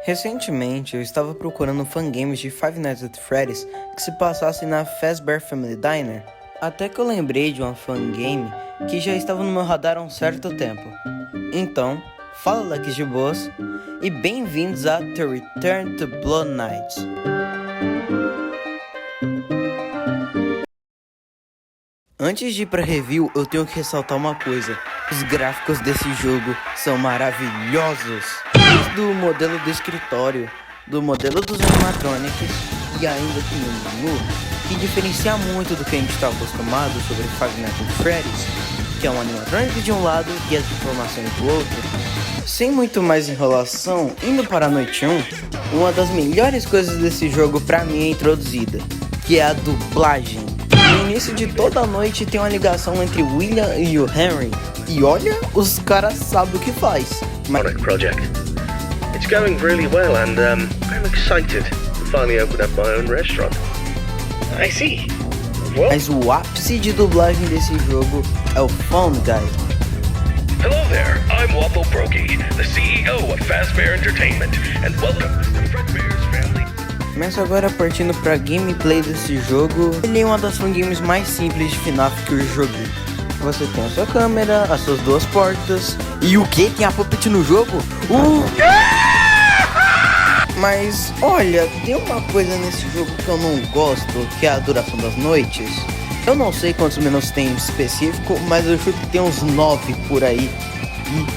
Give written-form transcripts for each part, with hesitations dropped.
Recentemente, eu estava procurando fangames de Five Nights at Freddy's que se passassem na Fazbear Family Diner, até que eu lembrei de uma fangame que já estava no meu radar há um certo tempo. Então, fala Lucky's de boas e bem-vindos a The Return to Blood Knights. Antes de ir pra review, eu tenho que ressaltar uma coisa. Os gráficos desse jogo são maravilhosos. Desde o modelo do escritório, do modelo dos animatronics e ainda tem um menu que diferencia muito do que a gente está acostumado sobre Five Nights at Freddy's, que é um animatronic de um lado e as informações do outro. Sem muito mais enrolação, indo para a noite 1, uma das melhores coisas desse jogo pra mim é introduzida, que é a dublagem. No início de toda a noite tem uma ligação entre o William e o Henry. E olha, os caras sabem o que faz. Project. It's going really well and I'm excited to finally open up my own restaurant. I see. Well, Mas o ápice de dublagem desse jogo é o Phone Guy. hello there. I'm Waffle Brokey, the CEO of Fazbear Entertainment, and welcome to Fredbear's family. Mas agora partindo pra gameplay desse jogo, ele é uma das fangames mais simples de FNAF que eu joguei. Você tem a sua câmera, as suas duas portas. E o que? Tem a Puppet no jogo? Mas olha, tem uma coisa nesse jogo que eu não gosto, que é a duração das noites. Eu não sei quantos minutos tem em específico, mas eu chuto que tem uns 9 por aí.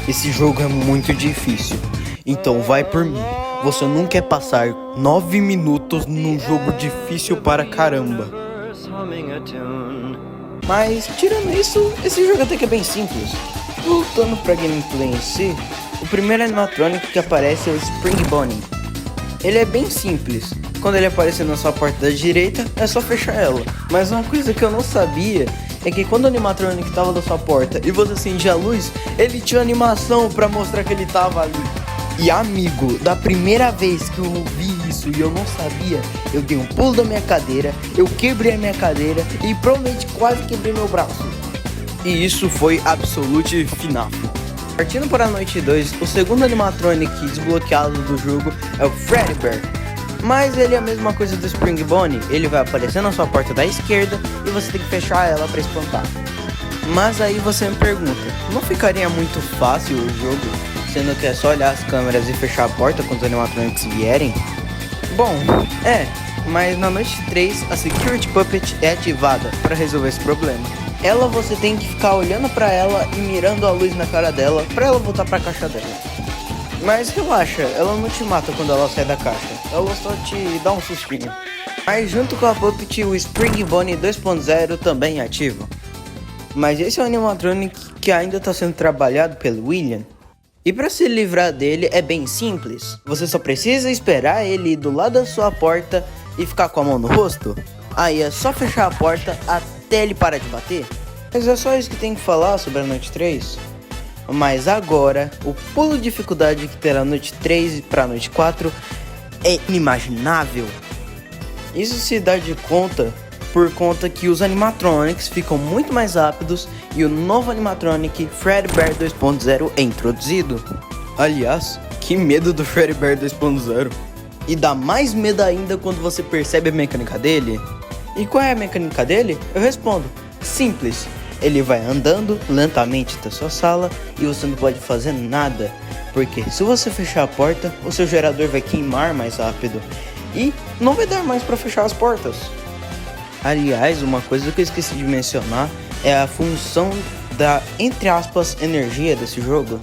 E esse jogo é muito difícil. Então vai por mim. Você não quer passar 9 minutos num jogo difícil para caramba. Mas tirando isso, esse jogo até que é bem simples. Voltando pra gameplay em si, o primeiro animatronic que aparece é o Spring Bonnie. Ele é bem simples. Quando ele aparecer na sua porta da direita, é só fechar ela. Mas uma coisa que eu não sabia é que quando o animatronic tava na sua porta e você acendia a luz, ele tinha animação pra mostrar que ele tava ali. E amigo, da primeira vez que eu vi isso e eu não sabia, eu dei um pulo da minha cadeira, eu quebrei a minha cadeira e provavelmente quase quebrei meu braço. E isso foi Absolute FNAF. Partindo para a noite 2, o segundo animatronic desbloqueado do jogo é o Fredbear. Mas ele é a mesma coisa do Spring Bonnie, ele vai aparecer na sua porta da esquerda e você tem que fechar ela para espantar. Mas aí você me pergunta, não ficaria muito fácil o jogo? Sendo que é só olhar as câmeras e fechar a porta quando os animatronics vierem? Bom, mas na noite 3 a Security Puppet é ativada para resolver esse problema. Ela você tem que ficar olhando para ela e mirando a luz na cara dela para ela voltar para a caixa dela. Mas relaxa, ela não te mata quando ela sai da caixa, ela só te dá um sustinho. Mas junto com a Puppet, o Spring Bonnie 2.0 também é ativo. Mas esse é um animatronic que ainda está sendo trabalhado pelo William. E para se livrar dele é bem simples. Você só precisa esperar ele ir do lado da sua porta e ficar com a mão no rosto. Aí é só fechar a porta até ele parar de bater. Mas é só isso que tem que falar sobre a noite 3. Mas agora, o pulo de dificuldade que terá a noite 3 para a noite 4 é inimaginável. Isso se dá de conta por conta que os animatronics ficam muito mais rápidos e o novo animatronic Fredbear 2.0 é introduzido. Aliás, que medo do Fredbear 2.0. E dá mais medo ainda quando você percebe a mecânica dele. E qual é a mecânica dele? Eu respondo, simples. Ele vai andando lentamente até sua sala e você não pode fazer nada. Porque se você fechar a porta, o seu gerador vai queimar mais rápido. E não vai dar mais para fechar as portas. Aliás, uma coisa que eu esqueci de mencionar é a função da, entre aspas, energia desse jogo.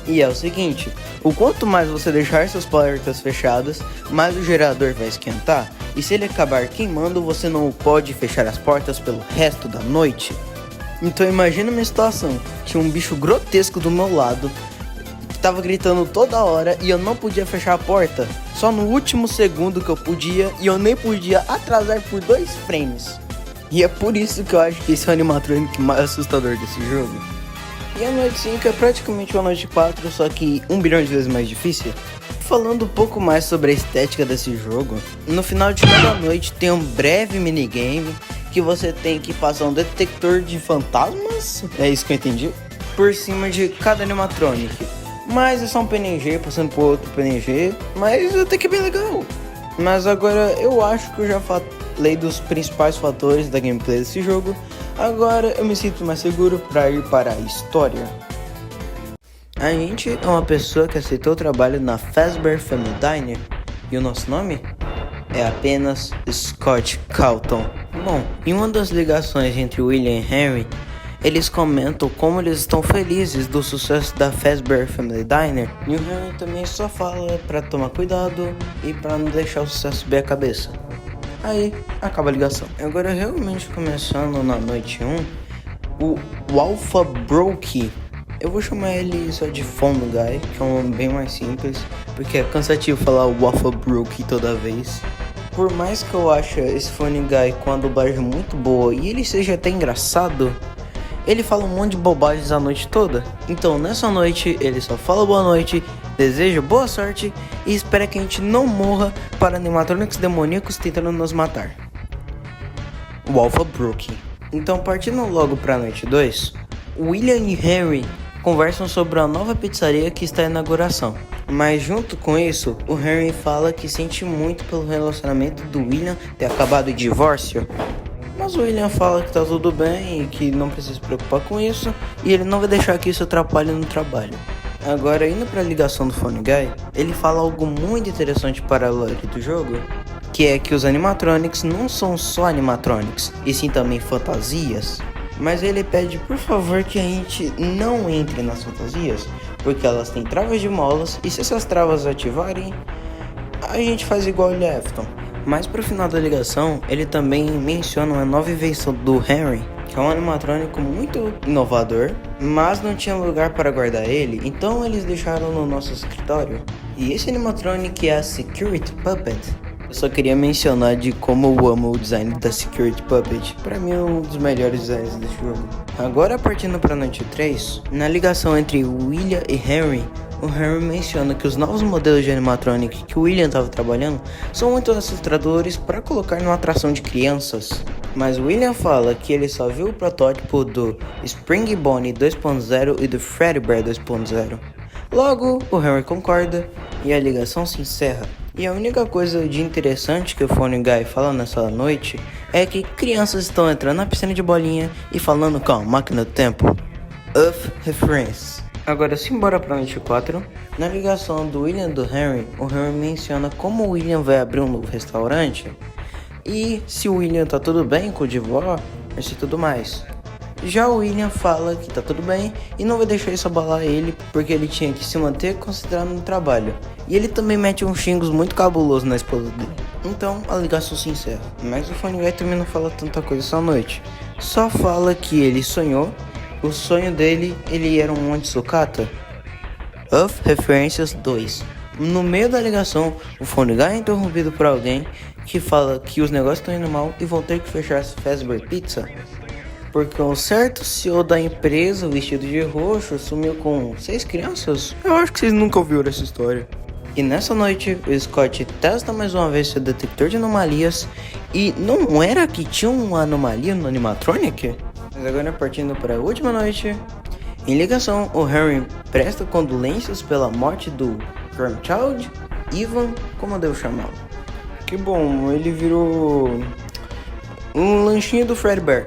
E é o seguinte, o quanto mais você deixar suas portas fechadas, mais o gerador vai esquentar. E se ele acabar queimando, você não pode fechar as portas pelo resto da noite. Então imagina uma situação, tinha um bicho grotesco do meu lado, que tava gritando toda hora e eu não podia fechar a porta. Só no último segundo que eu podia e eu nem podia atrasar por 2 frames. E é por isso que eu acho que esse é o animatronic mais assustador desse jogo. E a noite 5 é praticamente uma noite 4, só que 1 bilhão de vezes mais difícil. Falando um pouco mais sobre a estética desse jogo, no final de cada noite tem um breve minigame que você tem que passar um detector de fantasmas, é isso que eu entendi, por cima de cada animatronic. Mas é só um PNG passando por outro PNG, mas até que é bem legal. Mas agora eu acho que eu já falei dos principais fatores da gameplay desse jogo. Agora eu me sinto mais seguro para ir para a história. A gente é uma pessoa que aceitou o trabalho na Fazbear Family Diner. E o nosso nome é apenas Scott Calton. Bom, em uma das ligações entre William e Henry, eles comentam como eles estão felizes do sucesso da Fazbear Family Diner. E o Henry também só fala pra tomar cuidado e pra não deixar o sucesso subir a cabeça. Aí acaba a ligação. Agora realmente começando na noite 1, o Alpha Brokey. Eu vou chamar ele só de Phone Guy, que é um nome bem mais simples, porque é cansativo falar o Alpha Brokey toda vez. Por mais que eu ache esse Phone Guy com a dublagem muito boa e ele seja até engraçado, ele fala um monte de bobagens a noite toda. Então nessa noite ele só fala boa noite, deseja boa sorte e espera que a gente não morra para animatrônicos demoníacos tentando nos matar. O Alpha Brokey. Então partindo logo para a noite 2, William e Henry conversam sobre a nova pizzaria que está em inauguração. Mas junto com isso, o Henry fala que sente muito pelo relacionamento do William ter acabado o divórcio. Mas o William fala que tá tudo bem e que não precisa se preocupar com isso, e ele não vai deixar que isso atrapalhe no trabalho. Agora, indo para a ligação do Phone Guy, ele fala algo muito interessante para a lore do jogo, que é que os animatronics não são só animatronics, e sim também fantasias. Mas ele pede por favor que a gente não entre nas fantasias, porque elas têm travas de molas e se essas travas ativarem, a gente faz igual o Lefton. Mas pro final da ligação, ele também menciona uma nova invenção do Henry, que é um animatrônico muito inovador, mas não tinha lugar para guardar ele, então eles deixaram no nosso escritório. E esse animatronic é a Security Puppet. Eu só queria mencionar de como eu amo o design da Security Puppet. Pra mim é um dos melhores designs desse jogo. Agora partindo pra noite 3, na ligação entre William e Henry, o Henry menciona que os novos modelos de animatronic que o William estava trabalhando são muito assustadores para colocar numa atração de crianças. Mas o William fala que ele só viu o protótipo do Spring Bonnie 2.0 e do Fredbear 2.0. Logo, o Henry concorda e a ligação se encerra. E a única coisa de interessante que o Phone Guy fala nessa noite é que crianças estão entrando na piscina de bolinha e falando com a máquina do tempo. Of Reference. Agora simbora pra noite 4. Na ligação do William e do Henry, o Henry menciona como o William vai abrir um novo restaurante e se o William tá tudo bem com o divórcio e tudo mais. Já o William fala que tá tudo bem e não vai deixar isso abalar ele, porque ele tinha que se manter concentrado no trabalho. E ele também mete uns xingos muito cabulosos na esposa dele. Então a ligação se encerra. Mas o Phone Guy também não fala tanta coisa essa noite. Só fala que ele sonhou. O sonho dele, ele era um monte de sucata. Of Referências 2. No meio da ligação, o Phone Guy é interrompido por alguém que fala que os negócios estão indo mal e vão ter que fechar essa Fazbear Pizza. Porque um certo CEO da empresa, vestido de roxo, sumiu com 6 crianças. Eu acho que vocês nunca ouviram essa história. E nessa noite, o Scott testa mais uma vez seu detector de anomalias. E não era que tinha uma anomalia no animatronic? Mas agora partindo para a última noite. Em ligação, o Henry presta condolências pela morte do Grandchild, Ivan, como eu devo chamá-lo. Que bom, ele virou um lanchinho do Fredbear.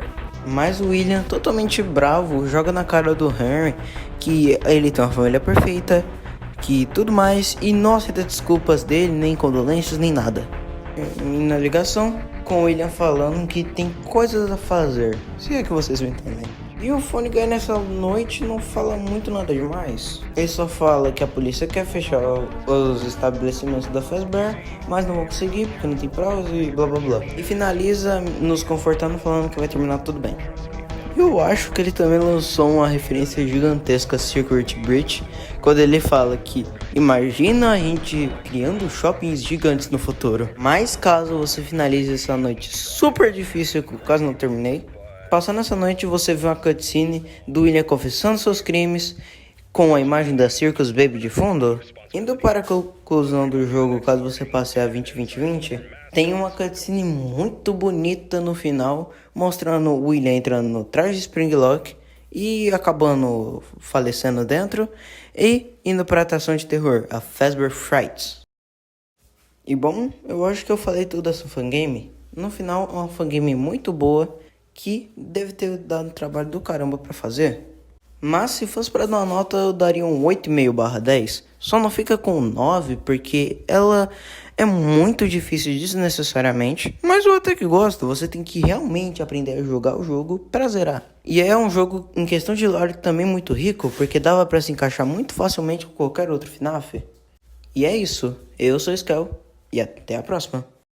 Mas o William, totalmente bravo, joga na cara do Henry que ele tem uma família perfeita, que tudo mais, e não aceita desculpas dele, nem condolências, nem nada. E na ligação, com o William falando que tem coisas a fazer, se é que vocês me entendem. E o Phone Guy nessa noite não fala muito nada demais. Ele só fala que a polícia quer fechar os estabelecimentos da Fazbear, mas não vão conseguir porque não tem provas e blá blá blá. E finaliza nos confortando falando que vai terminar tudo bem. Eu acho que ele também lançou uma referência gigantesca a Security Breach, quando ele fala que imagina a gente criando shoppings gigantes no futuro. Mas caso você finalize essa noite super difícil, que eu quase não terminei, passando essa noite você vê uma cutscene do William confessando seus crimes com a imagem da Circus Baby de fundo. Indo para a conclusão do jogo, caso você passe a 20-20-20, tem uma cutscene muito bonita no final, mostrando o William entrando no traje de Springlock e acabando falecendo dentro e indo para a atração de terror, a Fazbear Frights. E bom, eu acho que eu falei tudo dessa fangame. No final, é uma fangame muito boa que deve ter dado trabalho do caramba para fazer. Mas se fosse para dar uma nota, eu daria um 8,5/10. Só não fica com 9 porque ela é muito difícil desnecessariamente. Mas eu até que gosto, você tem que realmente aprender a jogar o jogo pra zerar. E é um jogo em questão de lore também muito rico, porque dava pra se encaixar muito facilmente com qualquer outro FNAF. E é isso, eu sou Skel e até a próxima.